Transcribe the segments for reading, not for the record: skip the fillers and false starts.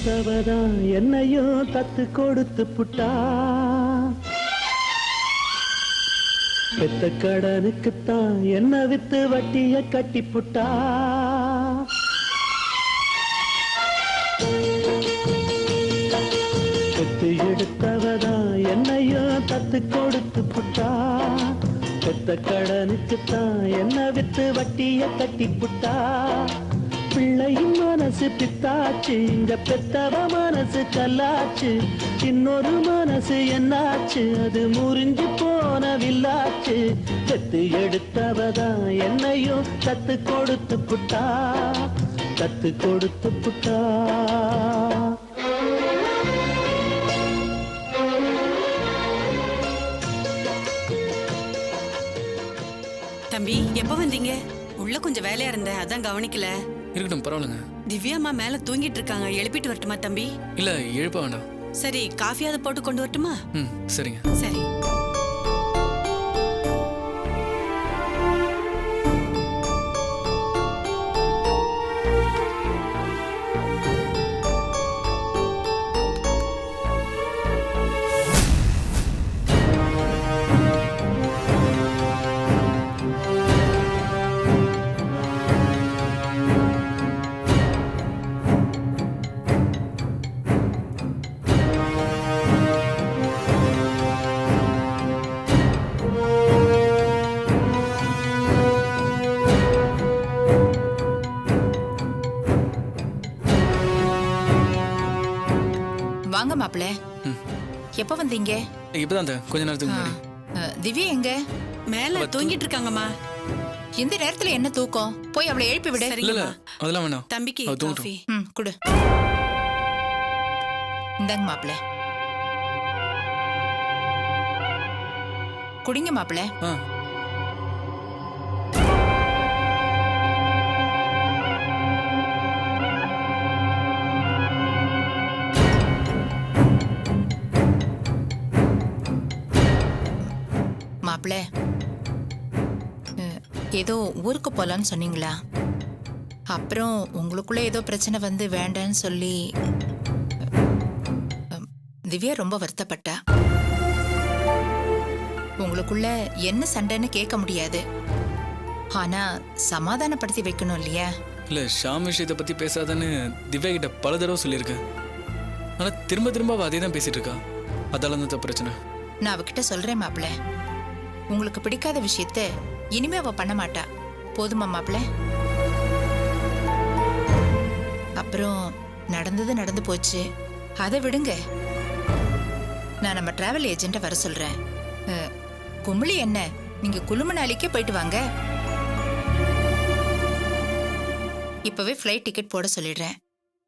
எடுத்தவதான் என்னையும் தத்து கொடுத்து புட்டா. பெத்த கடனுக்குத்தான் என்ன வித்து வட்டிய கட்டி புட்டா. பெத்து எடுத்தவதான் என்னையும் தத்து கொடுத்து புட்டா. பெத்த கடனுக்குத்தான் என்ன வித்து வட்டிய கட்டி புட்டா. பிள்ளையின் மனசு பித்தாச்சு, இங்க பெத்தவ மனசு கல்லாச்சு. இன்னொரு மனசு என்னாச்சு, அது முறிஞ்சு போன வில்லாச்சு. பெத்து எடுத்தவதான் என்னையும் தத்து கொடுத்து புட்டா. தத்து கொடுத்து புட்டா. தம்பி, எப்ப வந்தீங்க? உள்ள கொஞ்சம் வேலையா இருந்தேன், அதான் கவனிக்கல. இருக்கட்டும், பரவாயில்லைங்க. திவ்யா அம்மா மேல தூங்கிட்டு இருக்காங்க, எழுப்பிட்டு வரட்டுமா தம்பி? இல்ல, எழுப்ப வேண்டாம். சரி, காஃபியாவது போட்டு கொண்டு வரட்டுமா? சரிங்க. சரி. வாங்க மாப்பிள்ள. எப்ப வந்தீங்க? இப்பதான் கொஞ்ச நேரத்துக்கு முன்னாடி. திவ்யா எங்க? மேல தூங்கிட்டு இருக்காங்கம்மா. இந்த நேரத்துல என்ன தூக்கம்? போய் அவளை எழுப்பி விடு. இல்ல, அதெல்லாம் வேணாம். தம்பிக்கு காஃபி. குடு. இந்தாங்க மாப்பிள்ள, குடிங்க மாப்பிள்ள. மாப்பிள்ள, ஏதோ ஊருக்கு போலான்னு சொன்னீங்களா? அப்புறம் உங்களுக்குள்ள ஏதோ பிரச்சனை வந்து வேண்டான்னு சொல்லி திவ்யா ரொம்ப வருத்தப்பட்டா. உங்களுக்குள்ள என்ன சண்டைன்னு கேட்க முடியாது, ஆனா சமாதானப்படுத்தி வைக்கணும் இல்லையா? இல்ல, ஷாம் விஷயத்தை பத்தி பேசாதன்னு திவ்யா கிட்ட பல தடவை சொல்லியிருக்கேன். ஆனா திரும்ப திரும்ப அதே தான் பேசிட்டு இருக்கா. அதால தான் பிரச்சனை. நான் அவகிட்ட சொல்றேன் மாப்பிள்ள, உங்களுக்கு பிடிக்காத விஷயத்த இனிமே அவ பண்ண மாட்டா. போதுமா மாப்பிள்ள? அப்புறம் நடந்தது நடந்து போச்சு, அதை விடுங்க. நான் நம்ம டிராவல் ஏஜென்ட்ட வர சொல்றேன். குமிழி என்ன, நீங்க குளுமணாலிக்கே போயிட்டு வாங்க. இப்பவே ஃப்ளைட் டிக்கெட் போட சொல்லிடுறேன்.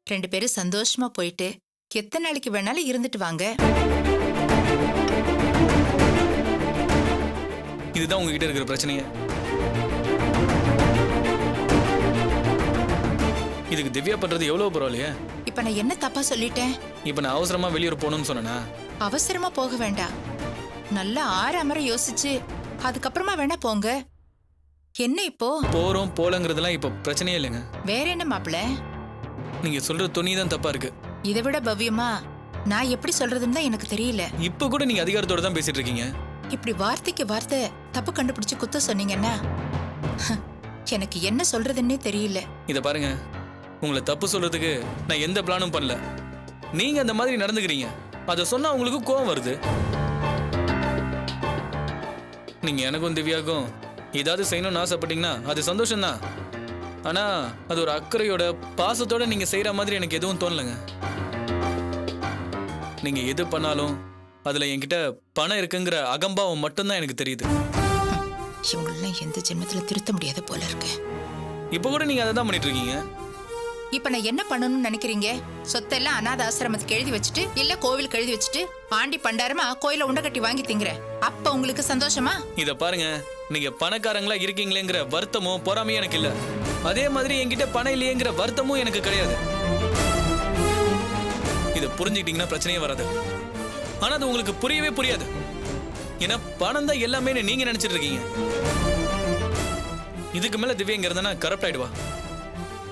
2 பேரும் சந்தோஷமா போயிட்டு எத்தனை நாளைக்கு வேணாலும் இருந்துட்டு வாங்க. இதுதான் உங்ககிட்ட இருக்கிற பிரச்சனையே. இதுக்கு திவ்யா பண்றது எவ்வளவு பரவாயில்லையே. இப்ப நான் என்ன தப்பா சொல்லிட்டேன்? இப்ப நான் அவசரமா வெளியூர் போகணும்னு சொன்னா? அவசரமா போக வேண்டாம், நல்லா ஆறாமற யோசிச்சு அதுக்கப்புறமா வேணா போங்க. என்ன இப்போ போறோம் போலங்கிறதுலாம் இப்ப பிரச்சனையே இல்லைங்க. வேற என்ன மாப்பிள்ள? நீங்க சொல்ற துணிதான் தப்பா இருக்கு. இதை விட பவ்யமா நான் எப்படி சொல்றதுன்னு தான் எனக்கு தெரியல. இப்ப கூட நீங்க அதிகாரத்தோட தான் பேசிட்டு இருக்கீங்க. இப்படி வார்த்தைக்கு வார்த்தை தப்பு கண்டுபிடிச்சு குத்த சொன்னீங்கன்னா எனக்கு என்ன சொல்றதுன்னே தெரியல. இத பாருங்க, உங்களை தப்பு சொல்றதுக்கு நான் எந்த பிளானும் பண்ணல. நீங்க அந்த மாதிரி நடந்துக்கிறீங்க, அத சொன்னா உங்களுக்கு கோவம் வருது. நீங்க எனக்கும் திவ்யாக்கும் ஏதாவது செய்யணும்னு ஆசைப்பட்டீங்கன்னா அது சந்தோஷம் தான். ஆனா அது ஒரு அக்கறையோட பாசத்தோட நீங்க செய்யற மாதிரி எனக்கு எதுவும் தோணலங்க. நீங்க எது பண்ணாலும் அதுல என்கிட்ட பணம் இருக்குங்கிற அகம்பாவம் மட்டும்தான் எனக்கு தெரியுது. இவங்களெல்லாம் எந்த ஜென்மத்துல திருத்த முடியாத போல இருக்கு. இப்ப கூட நீங்க அதை தான் பண்ணிட்டு இருக்கீங்க. இப்ப நான் என்ன பண்ணணும்னு நினைக்கிறீங்க? சொத்தெல்லாம் அநாத ஆசிரமத்துக்கு எழுதி வச்சுட்டு, இல்ல கோவிலுக்கு எழுதி வச்சுட்டு, ஆண்டி பண்டாரமா கோயில உண்டை கட்டி வாங்கி திங்கிற அப்ப உங்களுக்கு சந்தோஷமா? இத பாருங்க, நீங்க பணக்காரங்களா இருக்கீங்களேங்கிற வருத்தமும் பொறாமையும் எனக்கு இல்ல. அதே மாதிரி என்கிட்ட பணம் இல்லையேங்கிற வருத்தமும் எனக்கு கிடையாது. இத புரிஞ்சுக்கிட்டீங்கன்னா பிரச்சனையே வராது. ஆனா அது உங்களுக்கு புரியவே புரியாது. ஏன்னா பணம் தான் எல்லாமே நீங்க நினைச்சிட்டு இருக்கீங்க. இதுக்கு மேல திவ்யா இங்க இருந்தா கரப்ட் ஆயிடுவா.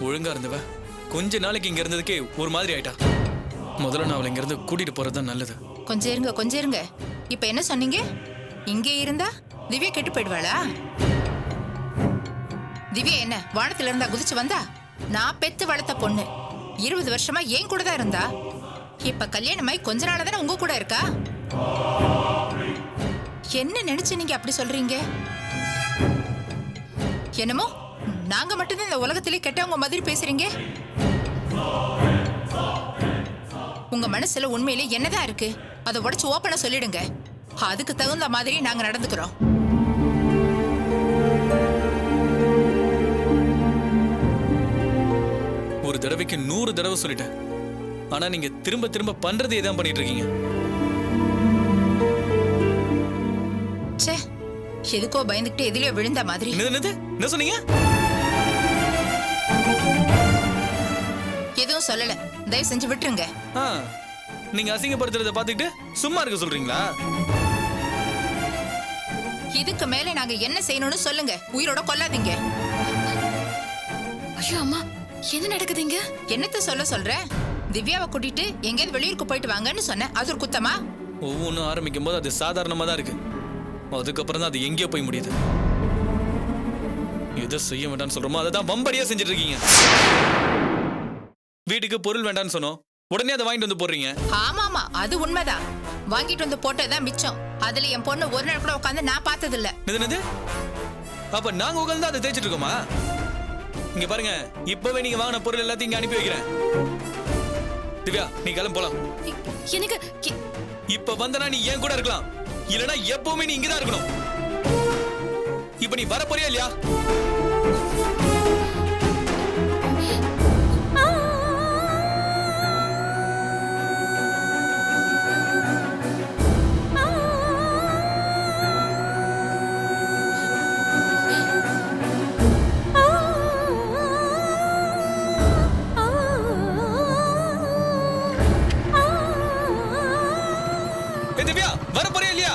ஒழுங்கா இருந்தவ கொஞ்ச நாளைக்கு இங்க இருந்ததுக்கே ஒரு மாதிரி ஆயிட்டா. முதல்ல நான் அவளை இங்கிருந்து கூட்டிட்டு போறது தான் நல்லது. கொஞ்சம் இருங்க. இப்ப என்ன சொன்னீங்க? இங்கே இருந்தா திவ்யா கெட்டு போயிடுவாளா? திவ்யா என்ன வானத்துல இருந்தா குதிச்சு வந்தா? நான் பெத்து வளர்த்த பொண்ணு 20 வருஷமா ஏன் கூட தான் இருந்தா. இப்ப கல்யாணமாய் கொஞ்ச நாளா தானே உங்க கூட இருக்கா. என்ன நினைச்சு நீங்க அப்படி சொல்றீங்க? என்னமோ நாங்க மட்டும்தான் இந்த உலகத்திலே கெட்டவங்க மாதிரி பேசுறீங்க. உங்க மனசுல உண்மையிலே என்னதான் இருக்கு அதை உடைச்சு ஓப்பனா சொல்லிடுங்க. அதுக்கு தகுந்த மாதிரி நாங்க நடந்துக்கிறோம். ஒரு தடவைக்கு 100 தடவை சொல்லிட்டேன். ஆனா நீங்க திரும்ப திரும்ப பண்றதே தான் பண்ணிட்டு இருக்கீங்க. ச்சே, எதுக்கோ பயந்துக்கிட்டு எதிலையோ விழுந்த மாதிரி. என்ன சொன்னீங்க? எதுவும் சொல்லல, தயவு செஞ்சு விட்டுருங்க. நீங்க அசிங்கப்படுத்துறத பாத்துக்கிட்டு சும்மா இருக்க சொல்றீங்களா? இதுக்கு மேல நாங்க என்ன செய்யணும்னு சொல்லுங்க. உயிரோட கொல்லாதீங்க. ஐயோ அம்மா, என்ன நடக்குதுங்க? என்னத்த சொல்றேன்? திவ்யாவை கூட்டிட்டு எங்கேயாவது வெளியூருக்கு போயிட்டு வாங்கன்னு சொன்னேன். அது ஒரு குத்தமா? ஒவ்வொன்றும் ஆரம்பிக்கும் போது அது சாதாரணமா தான் இருக்கு. அதுக்கப்புறம் தான் அது எங்கேயோ போய் முடியுது. எதை செய்ய வேண்டாம்னு சொல்றோமோ அதை தான் வம்படியா செஞ்சுட்டு இருக்கீங்க. வீட்டுக்கு பொருள் வேண்டாம்னு சொன்னோம், உடனே அதை வாங்கிட்டு வந்து போடுறீங்க. ஆமா, அது உண்மைதான். வாங்கிட்டு வந்து போட்டதான் மிச்சம். அதுல என் பொண்ணு ஒரு நாள் கூட உட்காந்து நான் பார்த்தது இல்ல. என்னது? அப்ப நாங்க உட்காந்து அதை தேய்ச்சிட்டு இருக்கோமா? இங்க பாருங்க, இப்பவே நீங்க வாங்கின பொருள் எல்லாத்தையும் இங்க அனுப்பி வைக்கிறேன். திவ்யா, நீ கிளம்பி போலாம். எனக்கு இப்ப வந்தனா நீ ஏன் கூட இருக்கலாம், இல்லனா எப்பவுமே நீ இங்கதான் இருக்கணும். இப்ப நீ வர போறியா இல்லையா? திவ்யா, வர போறியா இல்லையா?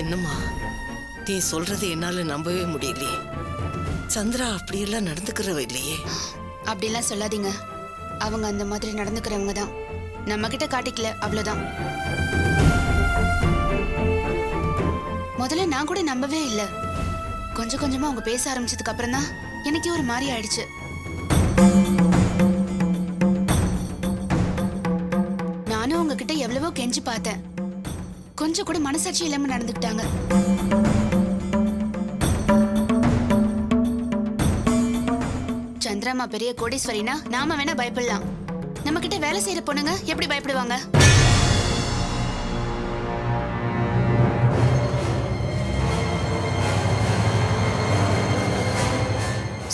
என்னம்மா நீ சொல்றது என்னால நம்பவே முடியலையே. சந்திரா அப்படியெல்லாம் நடந்துக்கிறவ இல்லையே. அப்படிலாம் சொல்லாதீங்க. அவங்க அந்த மாதிரி நடந்துக்கிறவங்க தான். நம்ம கிட்ட காட்டிக்கல, அவ்வளவுதான். முதல்ல நான் கூட நம்பவே இல்லை. கொஞ்சம் கொஞ்சமா அவங்க பேச ஆரம்பிச்சதுக்கு அப்புறம் தான் எனக்கே ஒரு மாதிரி ஆயிடுச்சு. நானும் உங்ககிட்ட எவ்வளவோ கெஞ்சி பார்த்தேன். கொஞ்சம் கூட மனசாட்சி இல்லாம நடந்துக்கிட்டாங்க. சந்திராமா பெரிய கோடீஸ்வரினா நாம வேணா பயப்படலாம். நம்ம கிட்ட வேலை செய்யற பொண்ணுங்க எப்படி பயப்படுவாங்க?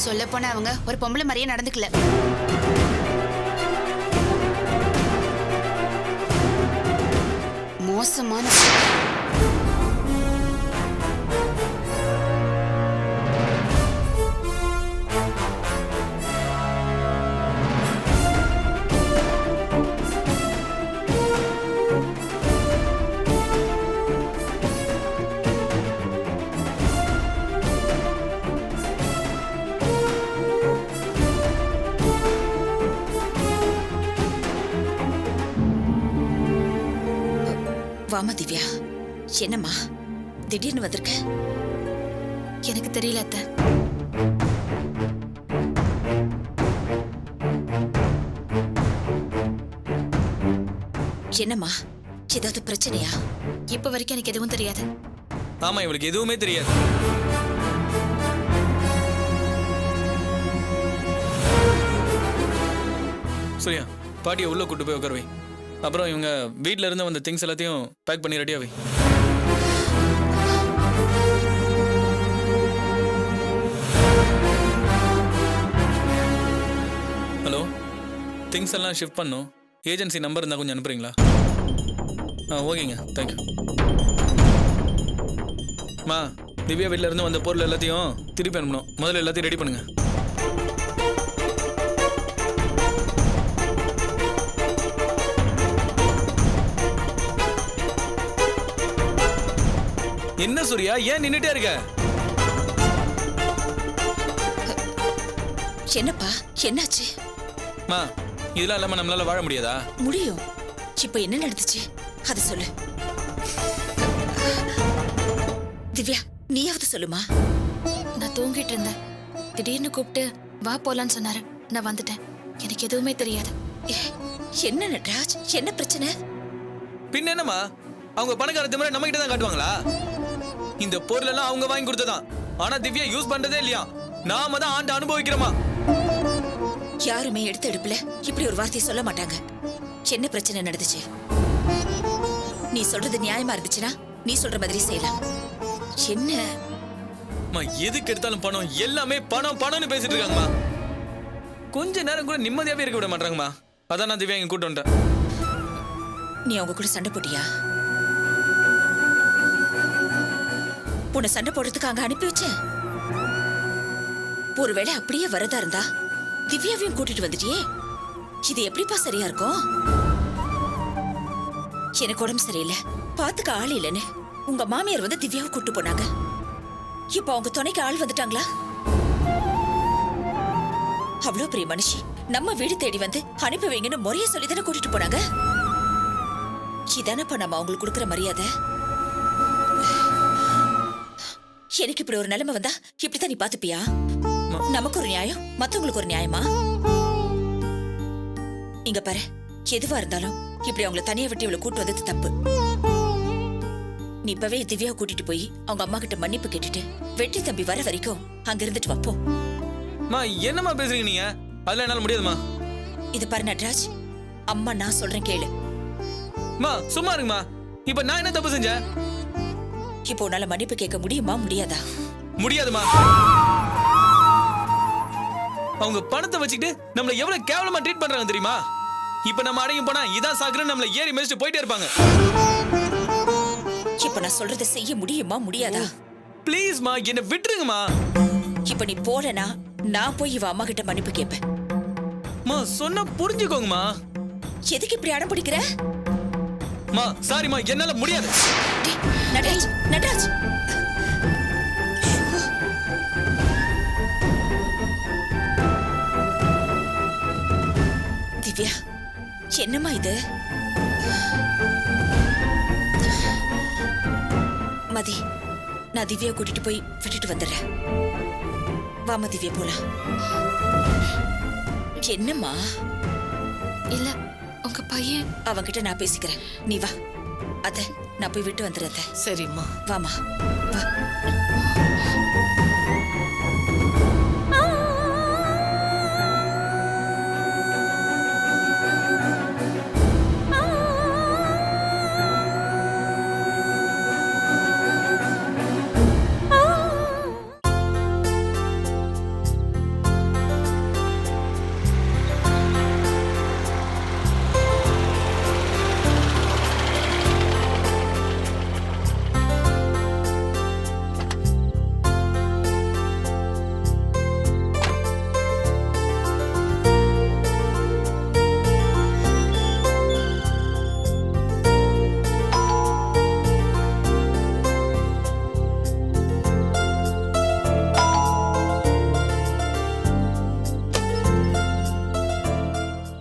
சொல்ல போனா அவங்க ஒரு பொம்பளை மாதிரியே நடந்துக்கல. மோசமான வாமா திவ்யா, என்னம்மா திடீர்னு வந்திருக்க? எனக்கு தெரியல அத்தை. என்னம்மா, ஏதாவது பிரச்சனையா? இப்ப வரைக்கும் எனக்கு எதுவும் தெரியாது. ஆமா, இவளுக்கு எதுவுமே தெரியாது. சரியா, பாட்டியை உள்ள கூட்டு போய் உட்காருவை. அப்புறம் இவங்க வீட்ல இருந்து வந்த திங்ஸ் எல்லாத்தையும் பேக் பண்ணி ரெடியா வை. ஹலோ, திங்ஸ் எல்லாம் ஷிஃப்ட் பண்ணும். ஏஜென்சி நம்பர் இருந்தால் கொஞ்சம் அனுப்புறீங்களா? ஓகேங்க, தேங்க்யூ. மா, திவ்யா வீட்டில் இருந்து வந்த பொருள் எல்லாத்தையும் திருப்பி அனுப்பணும். முதல்ல எல்லாத்தையும் ரெடி பண்ணுங்க. என்ன சூர்யா, ஏன் நின்னுட்டே இருக்க? என்னப்பா, என்னாச்சு? மா, இதெல்லாம் இல்லாம நம்மளால வாழ முடியாதா? முடியும். இப்ப என்ன நடந்துச்சு அது சொல்லு. திவ்யா, நீயாவது சொல்லுமா. நான் தூங்கிட்டு இருந்தேன். திடீர்னு கூப்பிட்டு வா போலான்னு சொன்னாரு. நான் வந்துட்டேன். எனக்கு எதுவுமே தெரியாது. என்ன நட்ராஜ், என்ன பிரச்சனை? பின்ன என்னம்மா, அவங்க பணக்காரத்து முறை நம்ம கிட்ட தான் காட்டுவாங்களா? இந்த பொருள் எல்லாம் அவங்க வாங்கி கொடுத்ததான். ஆனா திவ்யா யூஸ் பண்றதே இல்லையா? நாம தான் ஆண்டு அனுபவிக்கிறோமா? யாருமே எடுத்து எடுப்புல இப்படி ஒரு வார்த்தையை சொல்ல மாட்டாங்க. என்ன பிரச்சனை நடந்துச்சு? நீ சொல்றது நியாயமா இருந்துச்சுன்னா நீ சொல்ற மாதிரி செய்யலாம். என்ன எதுக்கு எடுத்தாலும் பணம், எல்லாமே பணம் பணம்னு பேசிட்டு இருக்காங்கம்மா. கொஞ்ச நேரம் கூட நிம்மதியாவே இருக்க விட மாட்டாங்கம்மா. அதான் நான் திவ்யா இங்க கூட்டு வந்துட்டேன். நீ அவங்க கூட சண்டை போட்டியா? உன்னை சண்டை போடுறதுக்கு அங்க அனுப்பி வச்சேன். ஒருவேளை அப்படியே வரதா இருந்தா திவ்யாவையும் கூட்டிட்டு வந்துட்டியே. இது எப்படிப்பா சரியா இருக்கும்? எனக்கு உடம்பு சரியில்லை, பாத்துக்க ஆள் இல்லைன்னு உங்க மாமியார் வந்து திவ்யாவை கூட்டு போனாங்க. இப்ப அவங்க துணைக்கு ஆள் வந்துட்டாங்களா? அவ்வளவு பெரிய மனுஷி நம்ம வீடு தேடி வந்து அனுப்பி வைங்கன்னு முறைய சொல்லி தானே கூட்டிட்டு போனாங்க. இதானப்பா நம்ம அவங்களுக்கு கொடுக்குற மரியாதை. எனக்கு இப்படி ஒரு நிலைமை வந்தா இப்படித்தான் நீ பாத்துப்பியா? நமக்கு ஒரு நியாயம், மத்தவங்களுக்கு ஒரு நியாயமா? இங்க பாரு, எதுவா இருந்தாலும் இப்படி அவங்கள தனியா விட்டு இவ்வளவு கூட்டு வந்தது தப்பு. நீ இப்பவே திவ்யா கூட்டிட்டு போய் அவங்க அம்மா கிட்ட மன்னிப்பு கேட்டுட்டு வெற்றி தம்பி வர வரைக்கும் அங்க இருந்துட்டு வப்போம். என்னம்மா பேசுறீங்க நீங்க? அதெல்லாம் என்னால முடியாதுமா. இது பாரு நட்ராஜ், அம்மா நான் சொல்றேன் கேளு. சும்மா இருங்கம்மா. இப்ப நான் என்ன தப்பு செஞ்சேன்? இப்போ உன்னால மன்னிப்பு கேட்க முடியுமா முடியாதா? முடியாதுமா. அவங்க பணத்தை வச்சுக்கிட்டு நம்மள எவ்வளவு கேவலமா ட்ரீட் பண்றாங்க தெரியுமா? இப்ப நம்ம அடங்கி போனா இதான் சாக்குறேன்னு நம்மள ஏறி மிதிச்சுட்டு போயிட்டே இருப்பாங்க. இப்ப நான் சொல்றதை செய்ய முடியுமா முடியாதா? ப்ளீஸ்மா, என்ன விட்டுருங்கம்மா. இப்ப நீ போலனா நான் போய் இவ அம்மா கிட்ட மன்னிப்பு கேட்பேன். சொன்னா புரிஞ்சுக்கோங்கம்மா. எதுக்கு இப்படி அடம் பிடிக்கிற? சாரிம்மா, என்னால முடியாது. நட்ராஜ், நட்ராஜ், திவ்யா, என்னம்மா இது? மதி, நான் திவ்யா கூட்டிட்டு போய் விட்டுட்டு வந்துடுறேன். வாமா திவ்யா போலாம். என்னம்மா? இல்ல, உங்க பையன். அவன்கிட்ட நான் பேசிக்கிறேன், நீ வா. அத நான் போய் விட்டு வந்துடுறேன். சரிம்மா, வாமா வா.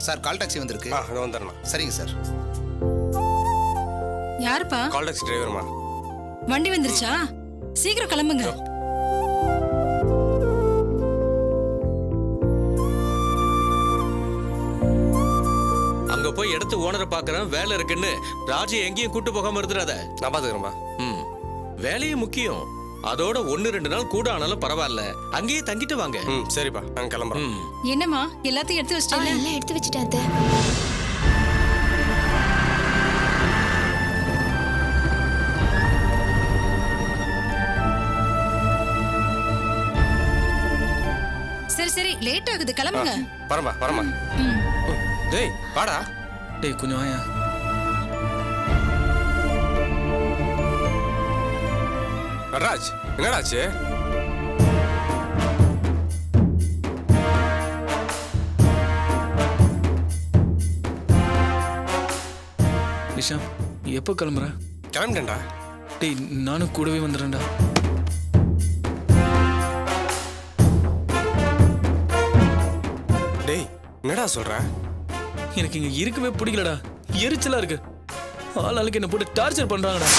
சார், கால் டாக்ஸி வந்திருக்கு. வந்துடுறேன். சரிங்க சார். யாருப்பா? கால் டாக்ஸி டிரைவர்மா. வண்டி வந்துருச்சா? சீக்கிரம் கிளம்புங்க. அங்க போய் இடத்து ஓனரை பாக்குறேன், வேலை இருக்குன்னு ராஜி எங்கேயும் கூட்டு போகாம இருந்துடாத. நான் பாத்துக்கிறேன்பா. வேலையும் முக்கியம். அதோட 1-2 நாள் கூட ஆனாலும் பரவாயில்ல, அங்கேயே தங்கிட்டு வாங்க. சரிப்பா, நாங்க கிளம்புறோம். என்னம்மா, எல்லாத்தையும் எடுத்து வச்சிட்டீங்களா? எல்லாம் எடுத்து வச்சுட்டேன் அத்தை. சரி சரி லேட் ஆகுது கிளம்புங்க. வரமா வரமா. டேய் வாடா. டேய் கொஞ்சம் வாயா. நடராஜ் என்னடாச்சு? நிஷாம் எப்போ கிளம்புற? கிளம்பிட்டேன்டா. டேய் நானும் கூடவே வந்துடுறேன்டா. டேய் என்னடா சொல்ற? எனக்கு இங்க இருக்கவே பிடிக்கலடா. எரிச்சலா இருக்கு. ஆளாளுக்கு என்ன போட்டு டார்ச்சர் பண்றாங்கடா.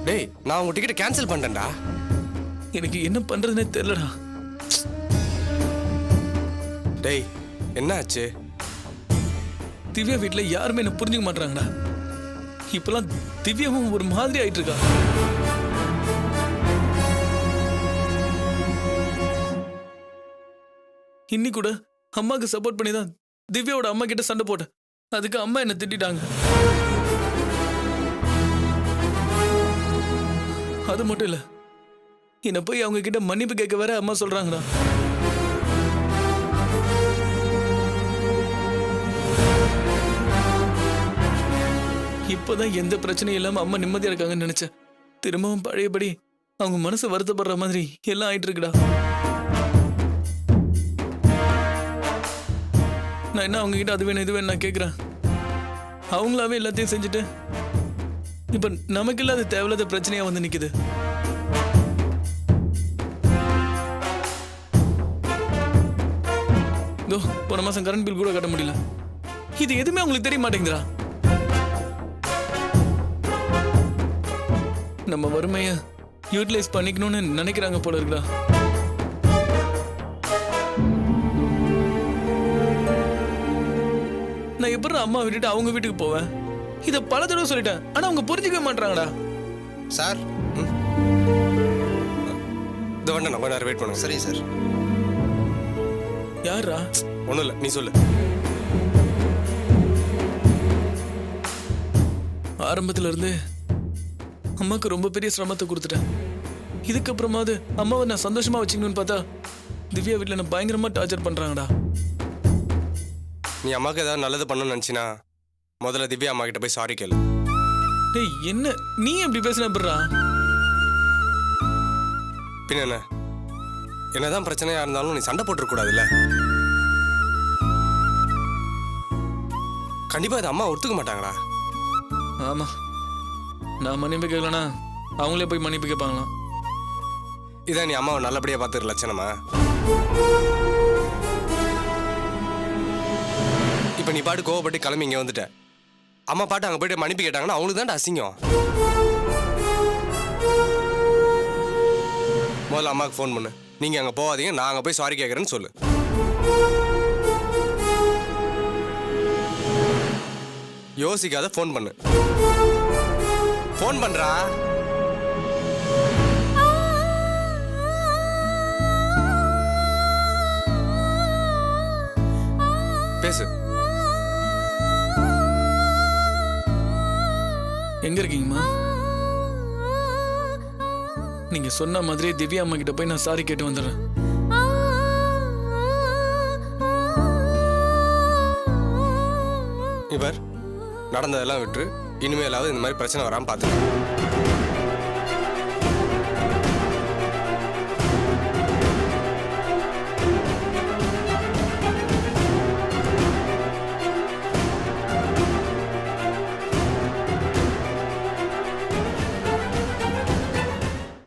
டேய் நான் உங்க டிக்கெட் கேன்சல் பண்ணிட்டேன்டா. எனக்கு என்ன பண்றதுனே தெரியலடா. டேய் என்ன ஆச்சு? திவ்யா வீட்டுல யாருமே என்ன புரிஞ்சுக்க மாட்டாங்கடா. இப்பெல்லாம் திவ்யாவும் ஒரு மாதிரி ஆயிட்டு இருக்கா. இன்னி கூட அம்மாக்கு சப்போர்ட் பண்ணி தான் திவ்யாவோட அம்மா கிட்ட சண்டை போட்டேன். அதுக்கு அம்மா என்ன திட்டாங்க. அது மட்டும் இல்ல, என்ன போய் அவங்க கிட்ட மன்னிப்பு கேட்க வேற அம்மா சொல்றாங்கடா. இப்பதான் எந்த பிரச்சனையும் இல்லாம அம்மா நிம்மதியா இருக்காங்கன்னு நினைச்சேன். திரும்பவும் பழையபடி அவங்க மனசு வருத்தப்படுற மாதிரி எல்லாம் ஆயிட்டு இருக்குடா. நான் என்ன அவங்க கிட்ட அது வேணும் இது வேணும் நான் கேட்கிறேன். அவங்களாவே எல்லாத்தையும் செஞ்சுட்டு இப்ப நமக்கு இல்லாத தேவையில்லாத பிரச்சனையா வந்து நிக்குது. போன மாசம் கரண்ட் பில் கூட கட்ட முடியல. இது எதுவுமே அவங்களுக்கு தெரிய மாட்டேங்குதுடா. நம்ம வறுமைய யூட்டிலைஸ் பண்ணிக்கணும்னு நினைக்கிறாங்க போல இருக்குடா. நான் எப்படி அம்மா விட்டுட்டு அவங்க வீட்டுக்கு போவேன்? இத பல தடவை சொல்லிட்டேன், ஆனா அவங்க புரிஞ்சுக்கவே மாட்டாங்கடா. சார் இந்த வண்ட நம்ம நேரம் வெயிட் பண்ணுங்க. சரிங்க சார். யாரா? ஒண்ணும் இல்லை, நீ சொல்லு. ஆரம்பத்துல இருந்து அம்மாக்கு ரொம்ப பெரிய சிரமத்தை கொடுத்துட்டேன். இதுக்கப்புறமாவது அம்மாவை நான் சந்தோஷமா வச்சுக்கணும்னு பார்த்தா திவ்யா வீட்டில் என்ன பயங்கரமா டார்ச்சர் பண்றாங்கடா. நீ அம்மாவுக்கு ஏதாவது நல்லது பண்ணணும்னு நினச்சினா முதல்ல திவ்யா அம்மா கிட்ட போய் சாரி கேளு. டேய் என்ன நீ எப்படி பேசுன பிறா? பின்ன என்ன, என்னதான் பிரச்சனையா இருந்தாலும் நீ சண்டை போட்டுருக்கூடாதுல்ல. கண்டிப்பா இது அம்மா ஒத்துக்க மாட்டாங்களா? ஆமா, நான் மன்னிப்பு கேட்கலனா அவங்களே போய் மன்னிப்பு கேட்பாங்களாம். இதான் நீ அம்மாவை நல்லபடியா பார்த்துரு லட்சணமா? இப்ப நீ பாட்டு கோவப்பட்டு கிளம்பி இங்க வந்துட்ட. அம்மா பாட்டு அங்க போயிட்டு மன்னிப்பு கேட்டாங்கன்னா அவங்களுக்கு தான் அசிங்கம். முதல்ல அம்மாவுக்கு ஃபோன் பண்ணு. நீங்க அங்க போகாதீங்க, நான் அங்க போய் சாரி கேட்கறேன்னு சொல்லு. யோசிக்காத ஃபோன் பண்ணு. ஃபோன் பண்றா. பேசு. எங்க இருக்கீங்கம்மா? நீங்க சொன்ன மாதிரி திவ்யா அம்மா கிட்ட போய் நான் சாரி கேட்டு வந்துடுறேன். இவர் நடந்ததெல்லாம் விட்டு இனிமேலாவது இந்த மாதிரி பிரச்சனை வராமல் பார்த்துக்கணும்.